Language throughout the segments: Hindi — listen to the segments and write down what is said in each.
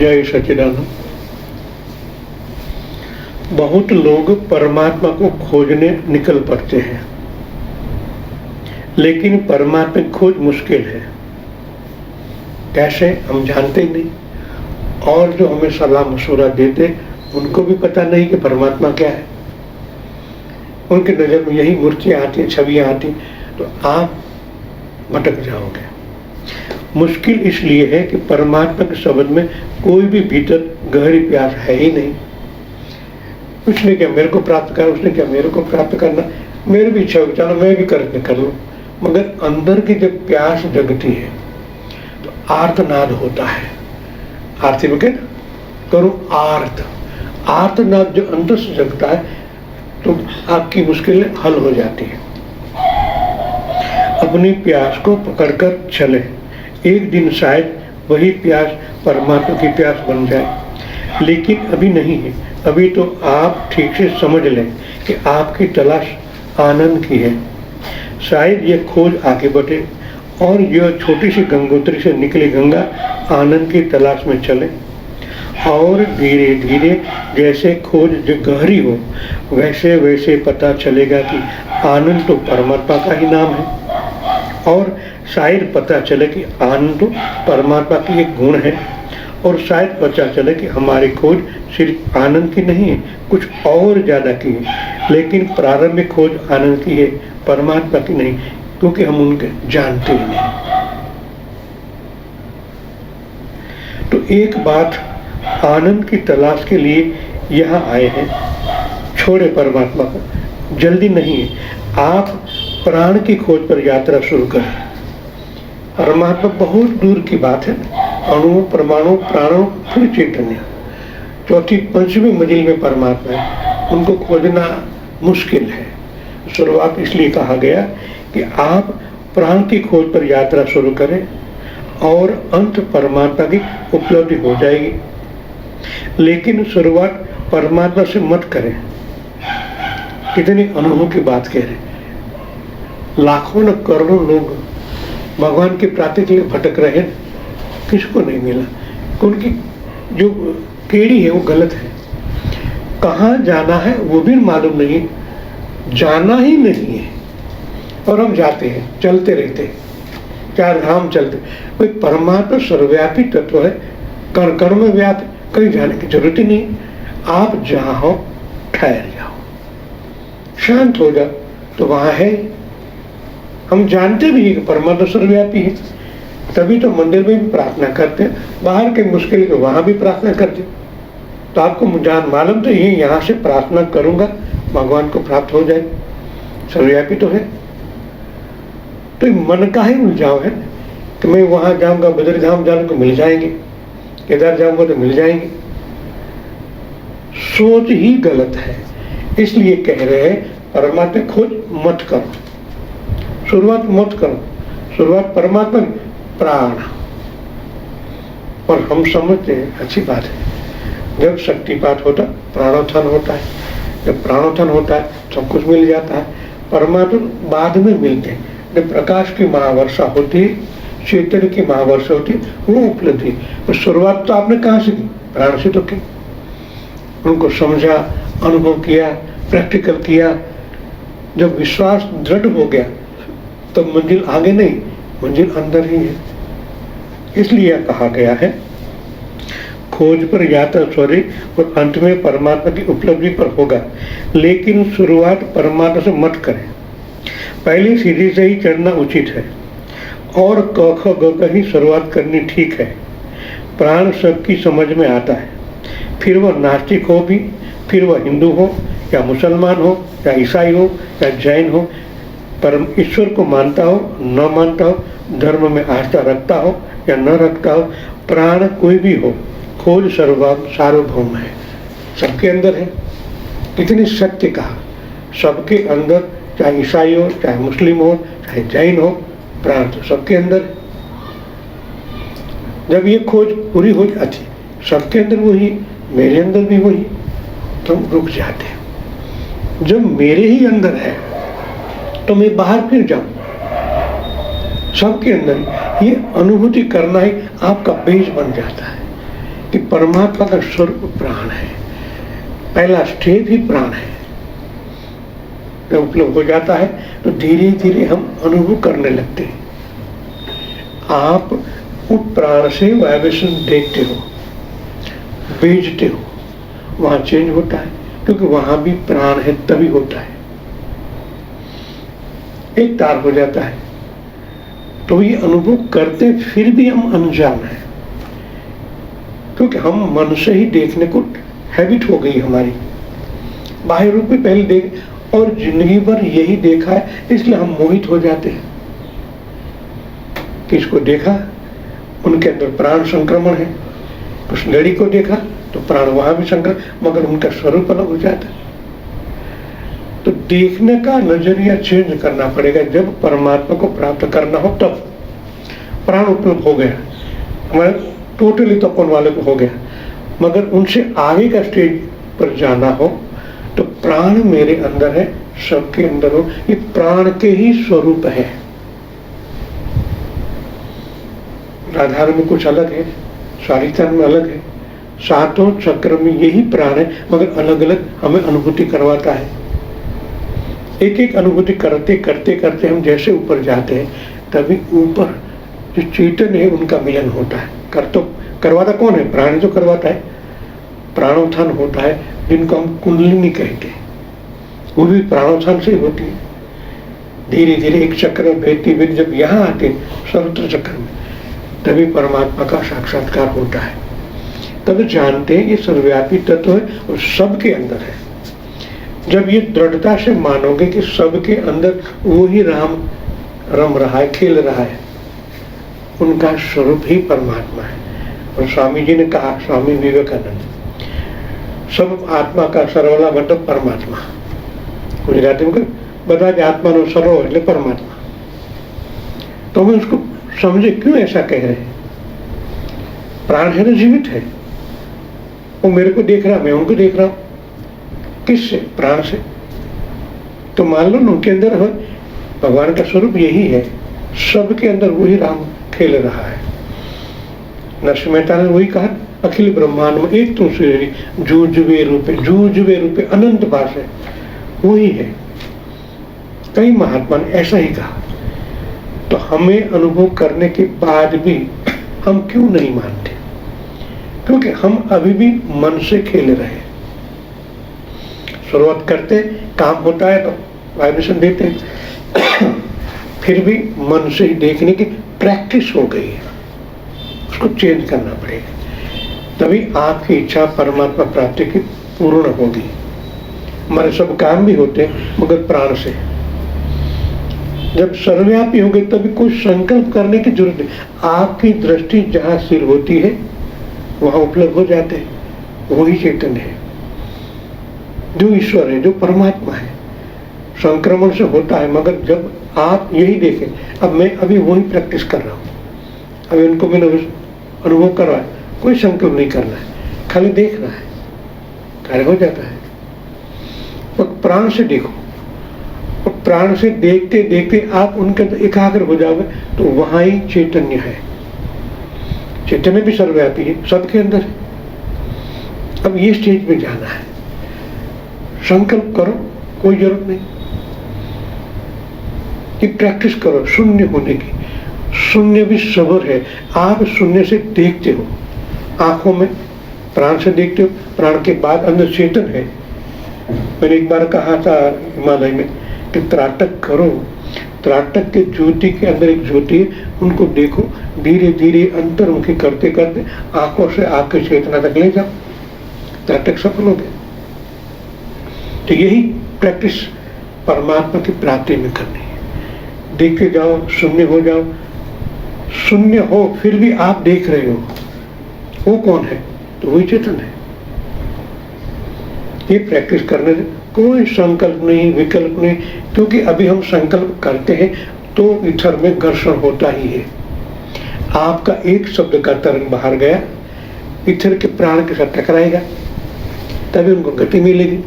जय सच्चिदानंद। बहुत लोग परमात्मा को खोजने निकल पड़ते हैं, लेकिन परमात्मा की खोज मुश्किल है। कैसे हम जानते ही नहीं, और जो हमें सलाह मशवरा देते उनको भी पता नहीं कि परमात्मा क्या है। उनकी नज़र में यही मूर्तियाँ आती, छवियाँ आती, तो आप भटक जाओगे। मुश्किल इसलिए है कि परमात्मा के शब्द में कोई भी भीतर गहरी प्यास है ही नहीं। उसने क्या मेरे को प्राप्त करना, उसने क्या मेरे को प्राप्त करना, मेरी भी इच्छा हो चलो मैं भी कर लूँ। मगर अंदर की जब प्यास जगती है तो आर्तनाद होता है। आरती में क्या करूँ, आर्तनाद जो अंदर से जगता है तो आपकी मुश्किलें हल हो जाती है। अपनी प्यास को पकड़कर चले, एक दिन शायद वही प्यास परमात्मा की प्यास बन जाए। लेकिन अभी नहीं है। अभी तो आप ठीक से समझ लें कि आपकी तलाश आनंद की है। शायद ये खोज आगे बढ़े और यह छोटी सी गंगोत्री से निकली गंगा आनंद की तलाश में चले, और धीरे धीरे जैसे खोज जो गहरी हो वैसे वैसे पता चलेगा कि आनंद तो परमात्मा का ही नाम है। और शायद पता चले कि आनंद तो परमात्मा की एक गुण है, और शायद पता चले कि हमारी खोज सिर्फ आनंद की नहीं है, कुछ और ज़्यादा की है। लेकिन प्रारंभिक खोज आनंद की है, परमात्मा की नहीं, क्योंकि हम उनके जानते ही नहीं। तो एक बात, आनंद की तलाश के लिए यहाँ आए हैं, छोड़े परमात्मा को, जल्दी नहीं है। आप प्राण की खोज पर यात्रा शुरू करें। परमात्मा बहुत दूर की बात है। अणु, परमाणु, प्राणों, फिर चैतन्य, चौथी पंचवी मंजिल में परमात्मा है। उनको खोजना मुश्किल है। शुरुआत इसलिए कहा गया कि आप प्राण की खोज पर यात्रा शुरू करें और अंत परमात्मा की उपलब्धि हो जाएगी। लेकिन शुरुआत परमात्मा से मत करें। कितनी अनुभव की बात कह रहे। लाखों न करोड़ों लोग भगवान की प्राप्ति के लिए भटक रहे, किसको नहीं मिला। उनकी जो केड़ी है वो गलत है। कहाँ जाना है वो भी मालूम नहीं, जाना ही नहीं है, और हम जाते हैं, चलते रहते हैं, चार धाम चलते। भाई परमात्मा सर्वव्यापी तत्व है, कण कण में व्याप्त, कहीं जाने की जरूरत ही नहीं। आप जहाँ हो ठहर जाओ, शांत हो जाओ, तो वहाँ है। हम जानते भी हैं कि परमात्मा सर्वव्यापी है, तभी तो मंदिर में भी प्रार्थना करते हैं, बाहर के मुश्किल के वहाँ भी प्रार्थना करते हैं। तो आपको जान मालूम तो ये यहाँ से प्रार्थना करूँगा भगवान को प्राप्त हो जाए, सर्वव्यापी तो है। तो मन का ही उलझाव है कि मैं वहाँ जाऊँगा, बद्रीधाम जाऊँगा तो मिल जाएंगे, केदार जाऊँगा तो मिल जाएंगे। सोच ही गलत है। इसलिए कह रहे हैं परमात्मा खोज मत करो, शुरुआत मत करो। शुरुआत परमात्मा प्राण, और हम समझते हैं अच्छी बात है। जब शक्तिपात होता प्राणोत्थान होता है, जब प्राणोत्थान होता है सब कुछ मिल जाता है। परमात्मा बाद में मिलते हैं। जब प्रकाश की महावर्षा होती है, चैतन्य की महावर्षा होती है, वो उपलब्धि। तो शुरुआत तो आपने कहाँ से की, प्राण से तो की। उनको समझा, अनुभव किया, प्रैक्टिकल किया। जब विश्वास दृढ़ हो गया तो मंजिल आगे नहीं, मंजिल अंदर ही है। इसलिए कहा गया है खोज पर यात्रा सॉरी, और अंत में परमात्मा की उपलब्धि पर होगा। लेकिन शुरुआत परमात्मा से मत करें। पहले सीढ़ी से ही चढ़ना उचित है, और क ख ग क ही शुरुआत करनी ठीक है। प्राण सबकी समझ में आता है, फिर वह नास्तिक हो भी, फिर वह हिंदू हो या मुसलमान हो या ईसाई हो या जैन हो, परम ईश्वर को मानता हो न मानता हो, धर्म में आस्था रखता हो या न रखता हो, प्राण कोई भी हो, खोज सार्वभौम है, सबके अंदर है। कितनी सत्य कहा, सबके अंदर, चाहे ईसाई हो, चाहे मुस्लिम हो, चाहे जैन हो, प्राण तो सबके अंदर है। जब ये खोज पूरी हो जाती, सबके अंदर वही, मेरे अंदर भी वही, तो हम रुक जाते हैं। जब मेरे ही अंदर है तो मैं बाहर फिर जाऊं, सबके अंदर। ये अनुभूति करना ही आपका बेस बन जाता है। कि परमात्मा का स्वरूप प्राण है, पहला स्टेज ही प्राण है। जब उपलब्ध हो जाता है तो धीरे धीरे हम अनुभव करने लगते हैं। आप उस प्राण से वाइब्रेशन देखते हो, भेजते हो, वहां चेंज होता है, क्योंकि वहां भी प्राण है, तभी होता है। एक तार हो जाता है तो ये अनुभव करते फिर भी हम अनजान हैं, क्योंकि हम मन से ही देखने को हैबिट हो गई हमारी। बाह्य रूप में पहले देख और जिंदगी भर यही देखा है, इसलिए हम मोहित हो जाते हैं। किसको देखा, उनके अंदर प्राण संक्रमण है। उस लड़ी को देखा तो प्राण वहां भी संक्रमण, मगर उनका स्वरूप अलग हो जाता है। तो देखने का नजरिया चेंज करना पड़ेगा। जब परमात्मा को प्राप्त करना हो तब प्राण उपलब्ध हो गया, हमारे टोटली तपन वाले को हो गया, मगर उनसे आगे का स्टेज पर जाना हो तो प्राण मेरे अंदर है, सबके अंदर हो, ये प्राण के ही स्वरूप है। राधारमण में कुछ अलग है, स्वारिता में अलग है, सातों चक्र में यही प्राण है, मगर अलग अलग हमें अनुभूति करवाता है। एक एक अनुभूति करते करते करते हम जैसे ऊपर जाते हैं, तभी ऊपर जो चेतन है उनका मिलन होता है। करवाता कौन है? प्राण जो करवाता है। प्राणोत्थान होता है, जिनको हम कुंडलिनी कहते हैं, वो भी प्राणोत्थान से ही होती है। धीरे धीरे एक चक्र में भेजती भेजती जब यहाँ आते सर्वत्र चक्र में, तभी परमात्मा का साक्षात्कार होता है। तब जानते हैं ये सर्वव्यापी तत्व है और सबके अंदर है। जब ये दृढ़ता से मानोगे कि सबके अंदर वो ही राम रम रहा है, खेल रहा है, उनका स्वरूप ही परमात्मा है। और स्वामी जी ने कहा, स्वामी विवेकानंद, सब आत्मा का सरवला मतलब परमात्मा। गुजराती में बता दे आत्मा नो सरो એટલે परमात्मा। तो हम उसको समझे क्यों ऐसा कह रहे हैं? प्राण है ना, जीवित है, वो मेरे को देख रहा, मैं उनको देख रहा हूं। किससे? प्राण से। तो मान लो ना उनके अंदर हो, भगवान का स्वरूप यही है, सबके अंदर वही राम खेल रहा है। नरसिंह मेहता ने वही कहा, अखिल ब्रह्मांड में एक तुम श्री जूझवे रूपे अनंत भाष है, वही है। कई महात्मा ने ऐसा ही कहा। तो हमें अनुभव करने के बाद भी हम क्यों नहीं मानते? क्योंकि हम अभी भी मन से खेल रहे हैं। शुरुआत करते, काम होता है तो वाइब्रेशन देते हैं, फिर भी मन से ही देखने की प्रैक्टिस हो गई है, उसको चेंज करना पड़ेगा। तभी आपकी इच्छा परमात्मा प्राप्ति की पूर्ण होगी। हमारे सब काम भी होते हैं मगर प्राण से। जब सर्वव्यापी होंगे तभी कोई संकल्प करने की जरूरत नहीं। आपकी दृष्टि जहां स्थिर होती है वहां उपलब्ध हो जाते हैं। वही चैतन्य है, जो ईश्वर है, जो परमात्मा है। संक्रमण से होता है, मगर जब आप यही देखें, अब मैं अभी वही प्रैक्टिस कर रहा हूँ, अभी उनको मैंने अनुभव कर रहा है, कोई संकल्प नहीं करना है, खाली देखना है, कार्य हो जाता है। और प्राण से देखो, और प्राण से देखते देखते आप उनके अंदर एकाग्र हो जाओगे तो वहां ही चैतन्य है। चैतन्य भी सर्वव्यापी है, सबके अंदर है। अब ये स्टेज में जाना है, संकल्प करो, कोई जरूरत नहीं कि प्रैक्टिस करो शून्य होने की। शून्य भी सबर है। आप शून्य से देखते हो, आंखों में प्राण से देखते हो, प्राण के बाद अंदर चेतन है। मैंने एक बार कहा था हिमालय में कि त्राटक करो, त्राटक के ज्योति के अंदर एक ज्योति है, उनको देखो, धीरे धीरे अंतर्मुखी करते करते आंखों से आपके चेतना तक ले जाओ, त्राटक सफल हो गए। तो यही प्रैक्टिस परमात्मा की प्राप्ति में करनी है। देखते जाओ, शून्य हो जाओ। शून्य हो फिर भी आप देख रहे हो, वो कौन है? तो वही चेतन है। ये प्रैक्टिस करने से कोई संकल्प नहीं, विकल्प नहीं, क्योंकि अभी हम संकल्प करते हैं तो इथर में घर्षण होता ही है। आपका एक शब्द का तरंग बाहर गया, इथर के प्राण के साथ टकराएगा, तभी उनको गति मिलेगी।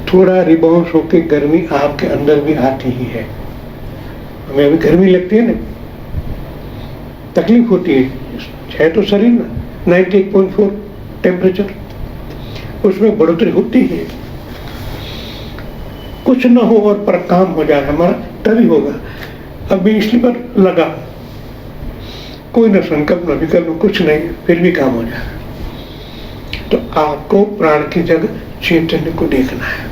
थोड़ा रिबाउंस होकर गर्मी आपके अंदर भी आती ही है। हमें अभी गर्मी लगती है ना, तकलीफ होती है तो शरीर ना, 98.4 टेम्परेचर, उसमें बढ़ोतरी होती है। कुछ न हो और पर काम हो जाए हमारा, तभी होगा। अभी इसलिए पर लगा, कोई न संकल्प न विकल्प कुछ नहीं, फिर भी काम हो जाएगा। तो आपको प्राण की जगह चैतन्य को देखना है।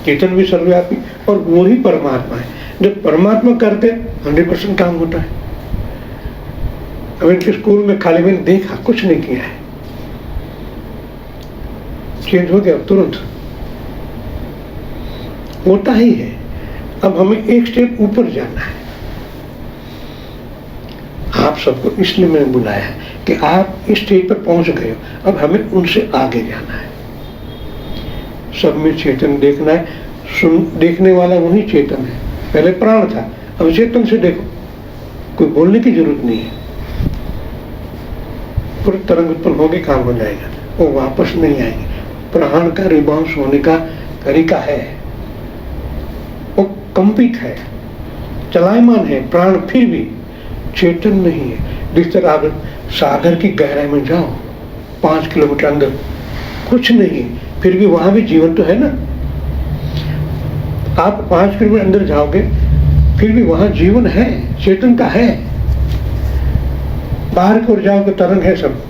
चेतन भी सर्वव्यापी और वो ही परमात्मा है। जब परमात्मा करते 100% काम होता है। अब इनके स्कूल में खाली मैंने देखा, कुछ नहीं किया है, चेंज हो गया तुरंत, होता ही है। अब हमें एक स्टेप ऊपर जाना है। आप सबको इसलिए मैंने बुलाया है कि आप इस स्टेज पर पहुंच गए हो, अब हमें उनसे आगे जाना है। सब में चेतन देखना है। देखने वाला वही चेतन है। पहले प्राण था, अब चेतन से देखो, कोई बोलने की जरूरत नहीं है। पूरी तरंग उत्पन्न होगी, काम हो जाएगा, वो वापस नहीं आएगी। प्राण का रिबाउंस होने का तरीका है, वो कंपित है, चलायमान है प्राण, फिर भी चेतन नहीं है। जिस तरह आप सागर की गहराई में जाओ, 5 किलोमीटर अंदर, कुछ नहीं, फिर भी वहां भी जीवन तो है ना। आप 5 किलोमीटर अंदर जाओगे, फिर भी वहां जीवन है, चेतन का है। बाहर की ओर जाओगे, तरंग है सब।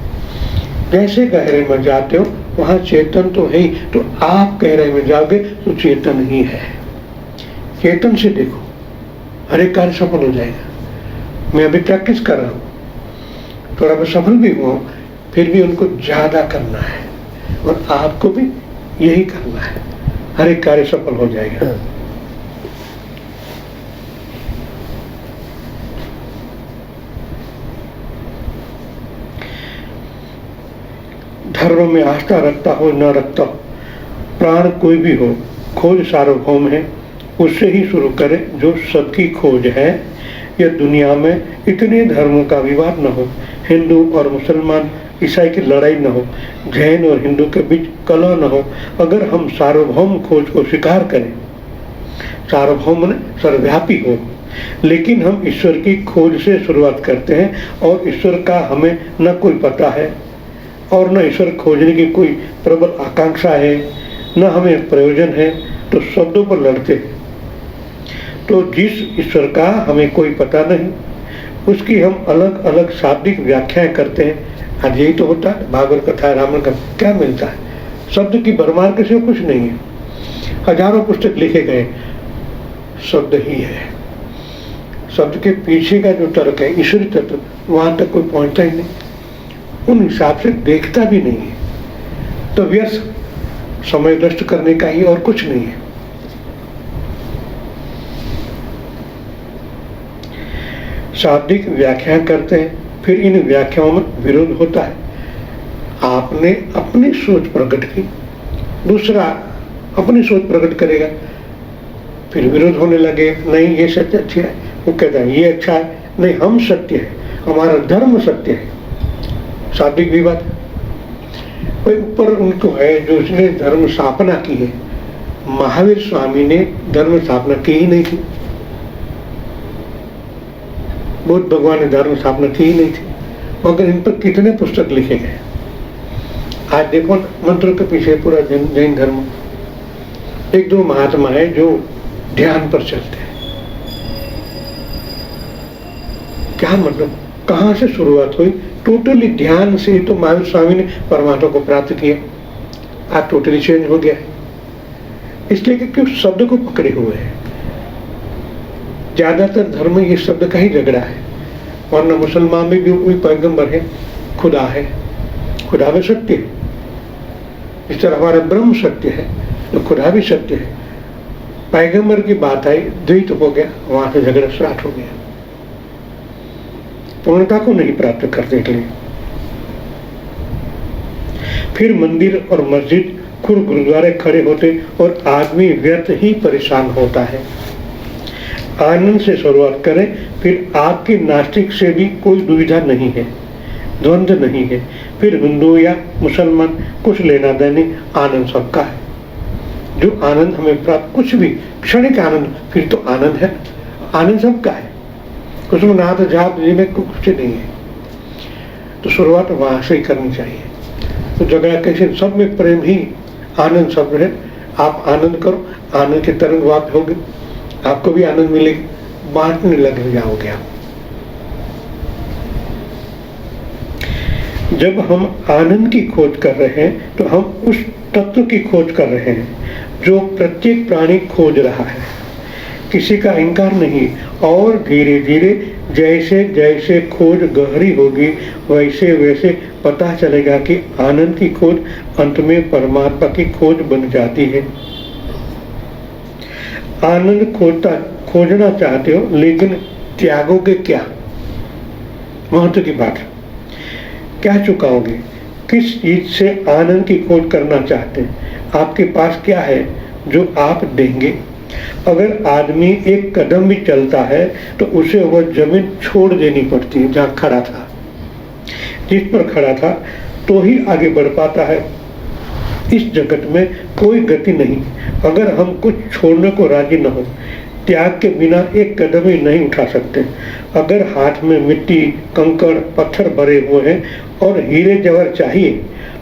जैसे गहरे में जाते हो वहां चेतन तो है ही, तो आप गहराई में जाओगे तो चेतन ही है। चेतन से देखो, हर एक कार्य सफल हो जाएगा। मैं अभी प्रैक्टिस कर रहा हूँ, थोड़ा मैं सफल भी हुआ, फिर भी उनको ज्यादा करना है और आपको भी यही करना है, हर एक कार्य सफल हो जाएगा। धर्म में आस्था रखता हो न रखता हो, प्राण कोई भी हो, खोज सार्वभौम है, उससे ही शुरू करें जो सबकी खोज है। यह दुनिया में इतने धर्मों का विवाद न हो, हिंदू और मुसलमान ईसाई की लड़ाई न हो, जैन और हिंदू के बीच कलह न हो। अगर हम सार्वभौम खोज को स्वीकार करें, सार्वभौम ने सर्वव्यापी हो, लेकिन हम ईश्वर की खोज से शुरुआत करते हैं और ईश्वर का हमें न कोई पता है और न ईश्वर खोजने की कोई प्रबल आकांक्षा है, न हमें प्रयोजन है, तो शब्दों पर लड़ते हैं। तो जिस ईश्वर का हमें कोई पता नहीं, उसकी हम अलग अलग शाब्दिक व्याख्याएं करते हैं। आज यही तो होता है, भागवत कथा रामायण का क्या मिलता है? शब्द की भरमार के सिवा कुछ नहीं है। हजारों पुस्तक लिखे गए, शब्द ही है। शब्द के पीछे का जो तर्क है, ईश्वरी तत्व, वहां तक कोई पहुंचता ही नहीं, उन हिसाब से देखता भी नहीं है। तो व्यर्थ समय नष्ट करने का ही और कुछ नहीं है। शाब्दिक व्याख्या करते हैं, फिर इन व्याख्याओं में विरोध होता है। आपने अपनी सोच प्रकट की, दूसरा अपनी सोच प्रकट करेगा, फिर विरोध होने लगे। नहीं ये सत्य अच्छा है, वो कहता है ये अच्छा है, नहीं हम सत्य है, हमारा धर्म सत्य है। शाब्दिक विवाद। कोई ऊपर उनको है जो उसने धर्म स्थापना की है। महावीर स्वामी ने धर्म स्थापना की ही नहीं थी, बुद्ध भगवान ने धर्म स्थापना की ही नहीं थी, मगर इन पर कितने पुस्तक लिखे गए। आज देखो मंत्रों के पीछे पूरा जैन धर्म। एक दो महात्मा है जो ध्यान पर चलते हैं। क्या मतलब, कहां से शुरुआत हुई? टोटली ध्यान से तो महावीर स्वामी ने परमात्मा को प्राप्त किया। आज टोटली चेंज हो गया है, इसलिए कि उस शब्द को पकड़े हुए हैं। ज्यादातर धर्म ये शब्द का ही झगड़ा है, वरना मुसलमान में भी कोई पैगंबर है, खुदा है, खुदा भी सत्य है। इस तरह हमारा ब्रह्म सत्य है, तो खुदा भी सत्य है। पैगंबर की बात आई, द्वैत हो गया, वहां से झगड़ा स्टार्ट हो गया। पूर्णता को नहीं प्राप्त करने के लिए फिर मंदिर और मस्जिद खुद गुरुद्वारे खड़े होते और आदमी व्यर्थ ही परेशान होता है। आनंद से शुरुआत करें, फिर आपके नास्तिक से भी कोई दुविधा नहीं है, द्वंद्व नहीं है। फिर हिंदू या मुसलमान, कुछ लेना देने, आनंद सबका है। जो आनंद हमें प्राप्त, कुछ भी क्षणिक आनंद, फिर तो आनंद है, आनंद सबका है। उसमें ना तो जात में कुछ नहीं है। तो शुरुआत वहां से ही करनी चाहिए। तो झगड़ा कैसे, सब में प्रेम ही आनंद शब्द है। आप आनंद करो, आनंद के तरंग वाप होगे, आपको भी आनंद मिलेगी, बांटने लग जाओगे आप। जब हम आनंद की खोज कर रहे हैं तो हम उस तत्व की खोज कर रहे हैं जो प्रत्येक प्राणी खोज रहा है, किसी का इनकार नहीं। और धीरे धीरे जैसे जैसे खोज गहरी होगी वैसे वैसे पता चलेगा कि आनंद की खोज अंत में परमात्मा की खोज बन जाती है। आनंद खोजना चाहते हो लेकिन त्यागोगे क्या? महत्व की बात, क्या चुकाओगे? किस चीज से आनंद की खोज करना चाहते हैं? आपके पास क्या है जो आप देंगे? अगर आदमी एक कदम भी चलता है तो उसे वह जमीन छोड़ देनी पड़ती है जहाँ खड़ा था, जिस पर खड़ा था, तो ही आगे बढ़ पाता है। इस जगत में कोई गति नहीं अगर हम कुछ छोड़ने को राजी न हो। त्याग के बिना एक कदम ही नहीं उठा सकते। अगर हाथ में मिट्टी, कंकड़, पत्थर भरे हुए हैं और हीरे जवाहर चाहिए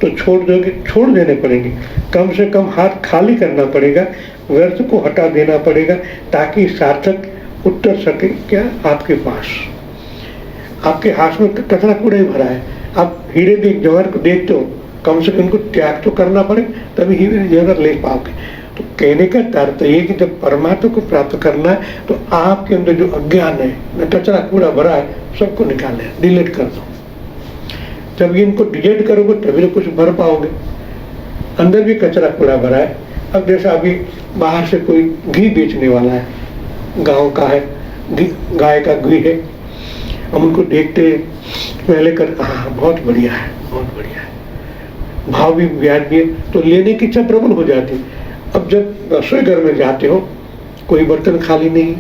तो छोड़ देने पड़ेंगे। कम से कम हाथ खाली करना पड़ेगा, व्यर्थ को हटा देना पड़ेगा ताकि सार्थक उतर सके क्या आपके पास। आपके हाथ में कचरा कूड़ा ही भरा है, आप हीरे जवाहर को देखते हो, कम से कम उनको त्याग तो करना पड़े तभी हीरे जवाहर ले पाओगे। तो कहने का तात्पर्य ये कि जब परमात्मा को प्राप्त करना है तो आपके अंदर जो अज्ञान है, न कचरा कूड़ा भरा है, सबको निकाले, डिलीट कर दो। जब इनको डिलीट करोगे तभी तो कुछ भर पाओगे। अंदर भी कचरा कूड़ा भरा है। अब जैसा अभी बाहर से कोई घी बेचने वाला है, गांव का है, गाय का घी है, हम उनको देखते पहले कर, हाँ बहुत बढ़िया है, बहुत बढ़िया है, भाव भी ब्याज भी है, तो लेने की इच्छा प्रबल हो जाती है। अब जब रसोई घर में जाते हो, कोई बर्तन खाली नहीं,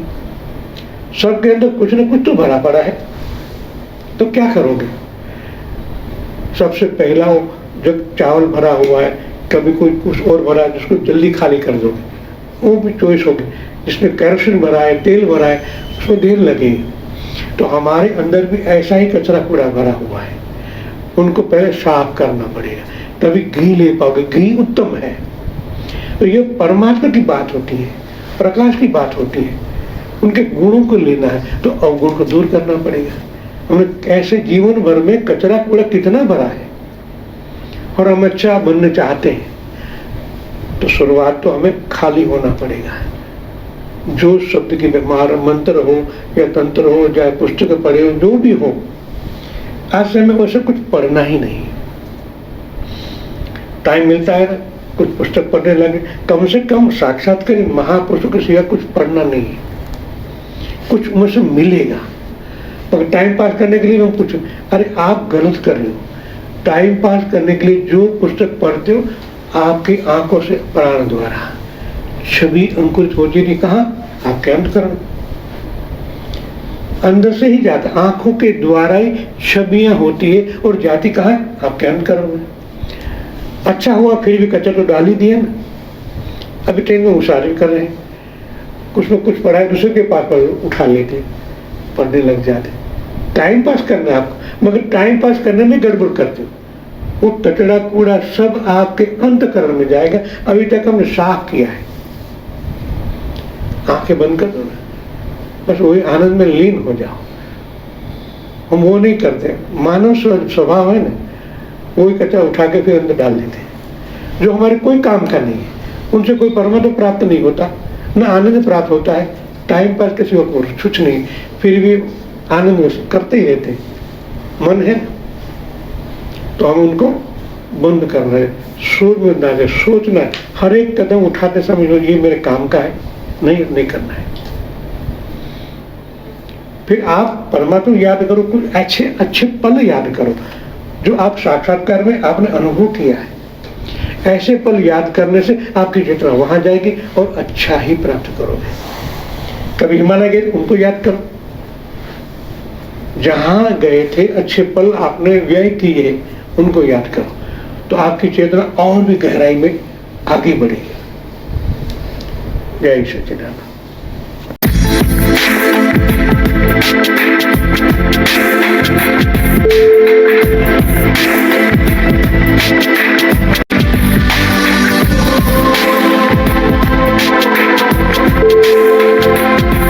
सबके अंदर कुछ न कुछ तो भरा पड़ा है, तो क्या करोगे? सबसे पहला जब चावल भरा हुआ है, कभी कोई कुछ और भरा है जिसको जल्दी खाली कर दोगे, वो भी चॉइस होगी। जिसमें कैरोसिन भरा है, तेल भरा है, उसको देर लगेगी। तो हमारे अंदर भी ऐसा ही कचरा कूड़ा भरा हुआ है, उनको पहले साफ करना पड़ेगा, तभी घी ले पाओगे। घी उत्तम है। तो ये परमात्मा की बात होती है, प्रकाश की बात होती है। उनके गुणों को लेना है तो अवगुण को दूर करना पड़ेगा। हमें कैसे जीवन भर में कचरा कूड़ा कितना भरा है और हम अच्छा बनना चाहते हैं, तो शुरुआत तो हमें खाली होना पड़ेगा। जो शब्द की बीमार मंत्र हो या तंत्र हो, चाहे पुस्तक पढ़े हो, जो भी हो, आज से हमें वैसे कुछ पढ़ना ही नहीं। टाइम मिलता है ना, कुछ पुस्तक पढ़ने लगे, कम से कम साक्षात्कार महापुरुषों के सिवा कुछ पढ़ना नहीं है, कुछ मुझसे मिलेगा। मगर टाइम पास करने के लिए हम कुछ, अरे आप गलत कर रहे हो। टाइम पास करने के लिए जो पुस्तक पढ़ते हो, आपकी आंखों से प्राण द्वारा छवि अंकुरित होती थी, कहाँ? आपके अंतःकरण, अंदर से ही जाता, आंखों के द्वारा ही छवियां होती है और जाती कहाँ? आपके अंतःकरण में। अच्छा हुआ फिर भी कचरा तो डाल ही दिया ना। अभी ट्रेन में मुसाफिर कर रहे हैं, कुछ लोग कुछ पढ़ाए दूसरे के पास उठा लेते, पढ़ने लग जाते। टाइम पास करना है आपको, मगर टाइम पास करने में गड़बड़ करते हो। वो कचरा कूड़ा सब आपके अंतःकरण में जाएगा। अभी तक हमने साफ किया है, आंखें बंद कर दो ना, बस वही आनंद में लीन हो जाओ। हम वो नहीं करते, मानव स्वभाव है ना, वही कचरा उठा के फिर अंदर डाल देते हैं जो हमारे कोई काम का नहीं है। उनसे कोई परमात्मा प्राप्त नहीं होता, न आनंद प्राप्त होता है। टाइम पास किसी को कुछ नहीं, फिर भी आनंद करते ही रहते। मन है तो हम उनको बंद कर रहे हैं, सोचना है। हर एक कदम उठाते समय ये मेरे काम का है, नहीं करना है। फिर आप परमात्मा याद करो, कुछ अच्छे अच्छे पल याद करो जो आप साक्षात्कार में आपने अनुभव किया है। ऐसे पल याद करने से आपकी चेतना वहां जाएगी और अच्छा ही प्राप्त करोगे। कभी हिमालय गए, उनको याद करो, जहां गए थे अच्छे पल आपने व्यय किए, उनको याद करो, तो आपकी चेतना और भी गहराई में आगे बढ़ेगी। जय सच्चिदानंद।